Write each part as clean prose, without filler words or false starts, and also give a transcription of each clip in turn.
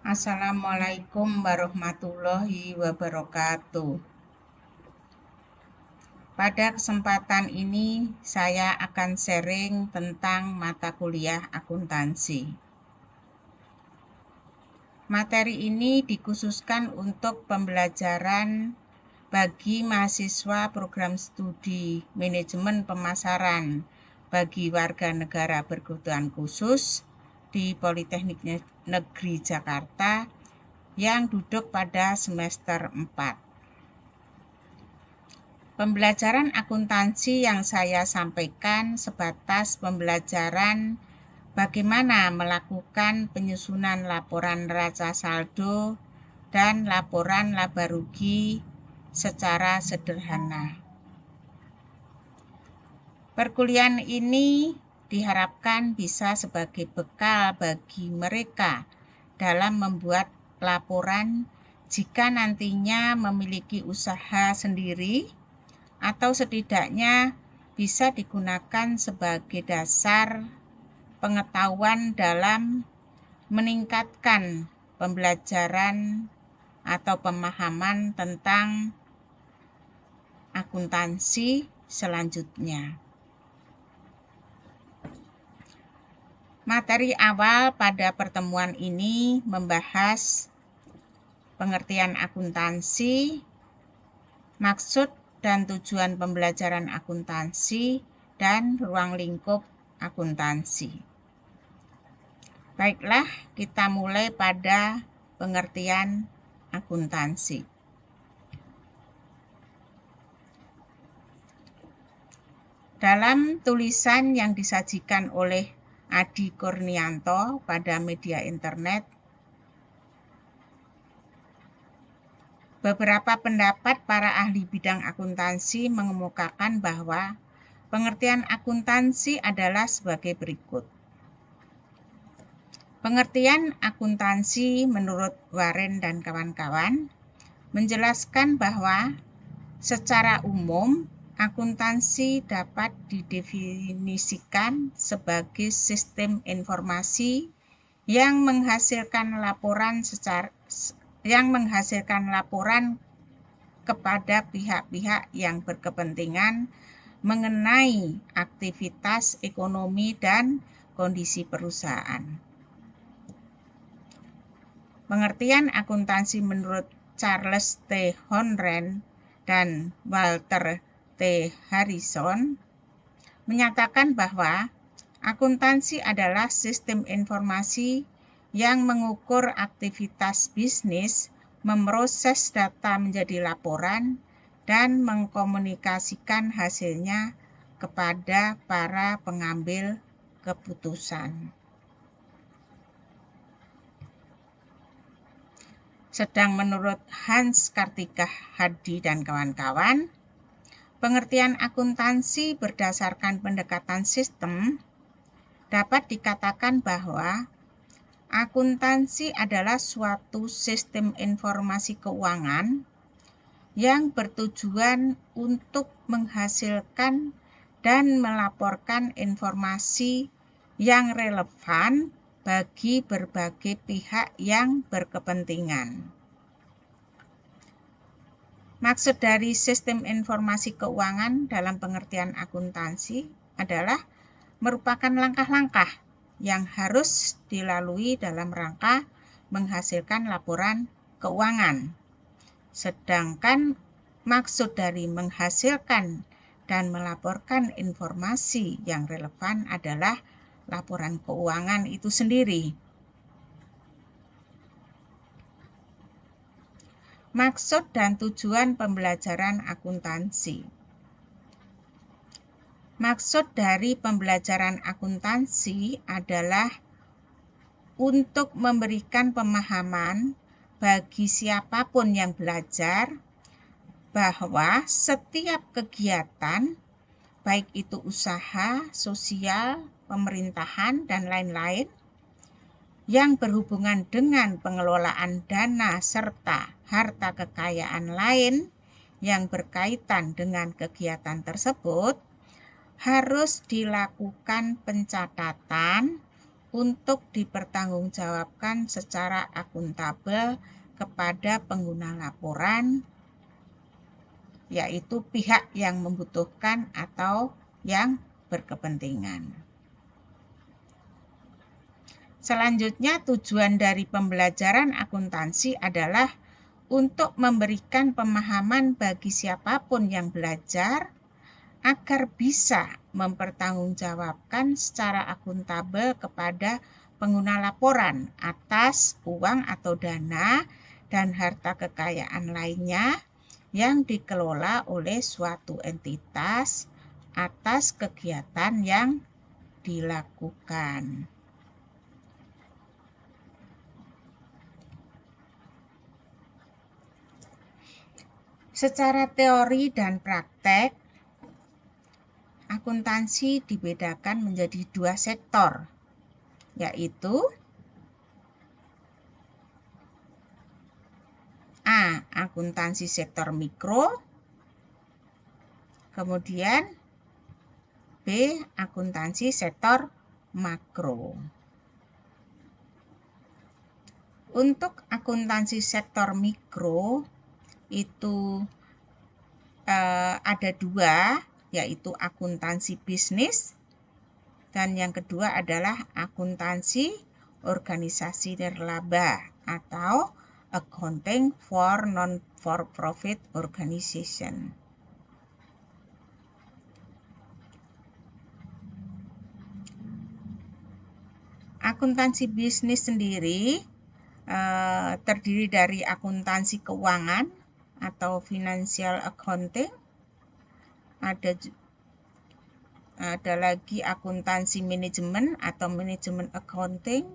Assalamualaikum warahmatullahi wabarakatuh. Pada kesempatan ini saya akan sharing tentang mata kuliah akuntansi. Materi ini dikhususkan untuk pembelajaran bagi mahasiswa program studi manajemen pemasaran bagi warga negara berkebutuhan khusus di Politeknik Negeri Jakarta yang duduk pada semester 4. Pembelajaran akuntansi yang saya sampaikan sebatas pembelajaran bagaimana melakukan penyusunan laporan neraca saldo dan laporan laba rugi secara sederhana. Perkuliahan ini diharapkan bisa sebagai bekal bagi mereka dalam membuat laporan jika nantinya memiliki usaha sendiri, atau setidaknya bisa digunakan sebagai dasar pengetahuan dalam meningkatkan pembelajaran atau pemahaman tentang akuntansi selanjutnya. Materi awal pada pertemuan ini membahas pengertian akuntansi, maksud dan tujuan pembelajaran akuntansi, dan ruang lingkup akuntansi. Baiklah, kita mulai pada pengertian akuntansi. Dalam tulisan yang disajikan oleh Adi Kurnianto pada media internet, beberapa pendapat para ahli bidang akuntansi mengemukakan bahwa pengertian akuntansi adalah sebagai berikut. Pengertian akuntansi menurut Warren dan kawan-kawan menjelaskan bahwa secara umum akuntansi dapat didefinisikan sebagai sistem informasi yang menghasilkan laporan kepada pihak-pihak yang berkepentingan mengenai aktivitas ekonomi dan kondisi perusahaan. Pengertian akuntansi menurut Charles T. Honren dan Walter T. Harrison menyatakan bahwa akuntansi adalah sistem informasi yang mengukur aktivitas bisnis, memproses data menjadi laporan, dan mengkomunikasikan hasilnya kepada para pengambil keputusan. Sedang menurut Hans Kartika Hadi dan kawan-kawan, pengertian akuntansi berdasarkan pendekatan sistem dapat dikatakan bahwa akuntansi adalah suatu sistem informasi keuangan yang bertujuan untuk menghasilkan dan melaporkan informasi yang relevan bagi berbagai pihak yang berkepentingan. Maksud dari sistem informasi keuangan dalam pengertian akuntansi adalah merupakan langkah-langkah yang harus dilalui dalam rangka menghasilkan laporan keuangan. Sedangkan maksud dari menghasilkan dan melaporkan informasi yang relevan adalah laporan keuangan itu sendiri. Maksud dan tujuan pembelajaran akuntansi. Maksud dari pembelajaran akuntansi adalah untuk memberikan pemahaman bagi siapapun yang belajar bahwa setiap kegiatan, baik itu usaha, sosial, pemerintahan, dan lain-lain, yang berhubungan dengan pengelolaan dana serta harta kekayaan lain yang berkaitan dengan kegiatan tersebut, harus dilakukan pencatatan untuk dipertanggungjawabkan secara akuntabel kepada pengguna laporan, yaitu pihak yang membutuhkan atau yang berkepentingan. Selanjutnya, tujuan dari pembelajaran akuntansi adalah untuk memberikan pemahaman bagi siapapun yang belajar agar bisa mempertanggungjawabkan secara akuntabel kepada pengguna laporan atas uang atau dana dan harta kekayaan lainnya yang dikelola oleh suatu entitas atas kegiatan yang dilakukan. Secara teori dan praktek, akuntansi dibedakan menjadi 2 sektor, yaitu A. Akuntansi sektor mikro, kemudian B. Akuntansi sektor makro. Untuk akuntansi sektor mikro itu ada 2, yaitu akuntansi bisnis dan yang kedua adalah akuntansi organisasi nirlaba atau accounting for non-for-profit organization. Akuntansi bisnis sendiri terdiri dari akuntansi keuangan atau financial accounting, ada lagi akuntansi manajemen atau manajemen accounting,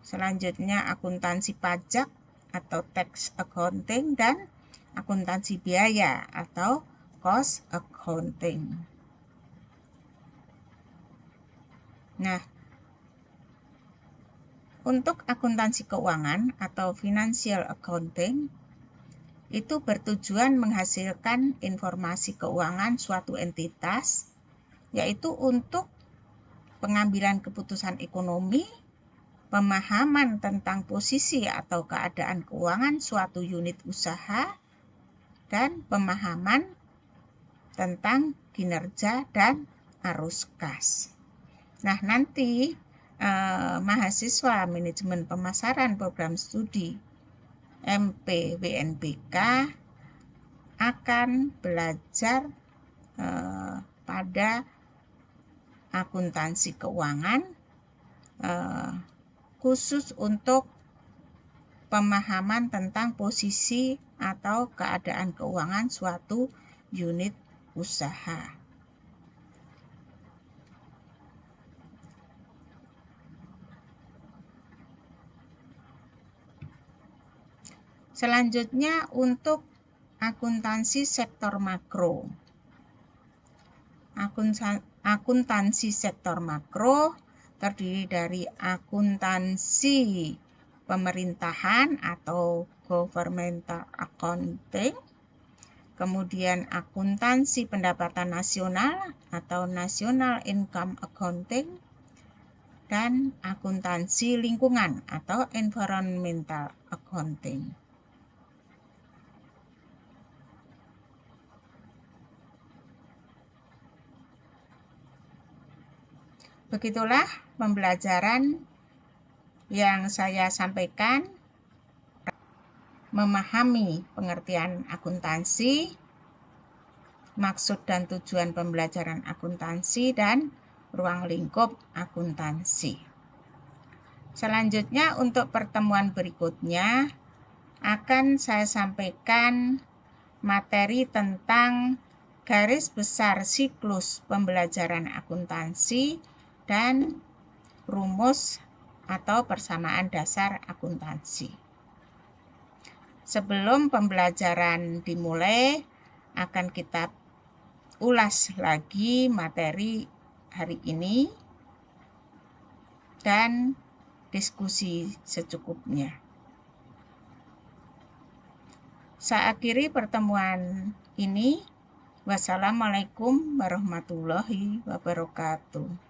selanjutnya akuntansi pajak atau tax accounting, dan akuntansi biaya atau cost accounting. Nah, untuk akuntansi keuangan atau financial accounting itu bertujuan menghasilkan informasi keuangan suatu entitas, yaitu untuk pengambilan keputusan ekonomi, pemahaman tentang posisi atau keadaan keuangan suatu unit usaha, dan pemahaman tentang kinerja dan arus kas. Nah, nanti mahasiswa manajemen pemasaran program studi MPWNBK akan belajar pada akuntansi keuangan khusus untuk pemahaman tentang posisi atau keadaan keuangan suatu unit usaha. Selanjutnya untuk akuntansi sektor makro. Akuntansi sektor makro terdiri dari akuntansi pemerintahan atau governmental accounting, kemudian akuntansi pendapatan nasional atau national income accounting, dan akuntansi lingkungan atau environmental accounting. Begitulah pembelajaran yang saya sampaikan, memahami pengertian akuntansi, maksud dan tujuan pembelajaran akuntansi, dan ruang lingkup akuntansi. Selanjutnya untuk pertemuan berikutnya akan saya sampaikan materi tentang garis besar siklus pembelajaran akuntansi dan rumus atau persamaan dasar akuntansi. Sebelum pembelajaran dimulai, akan kita ulas lagi materi hari ini dan diskusi secukupnya. Saya akhiri pertemuan ini. Wassalamualaikum warahmatullahi wabarakatuh.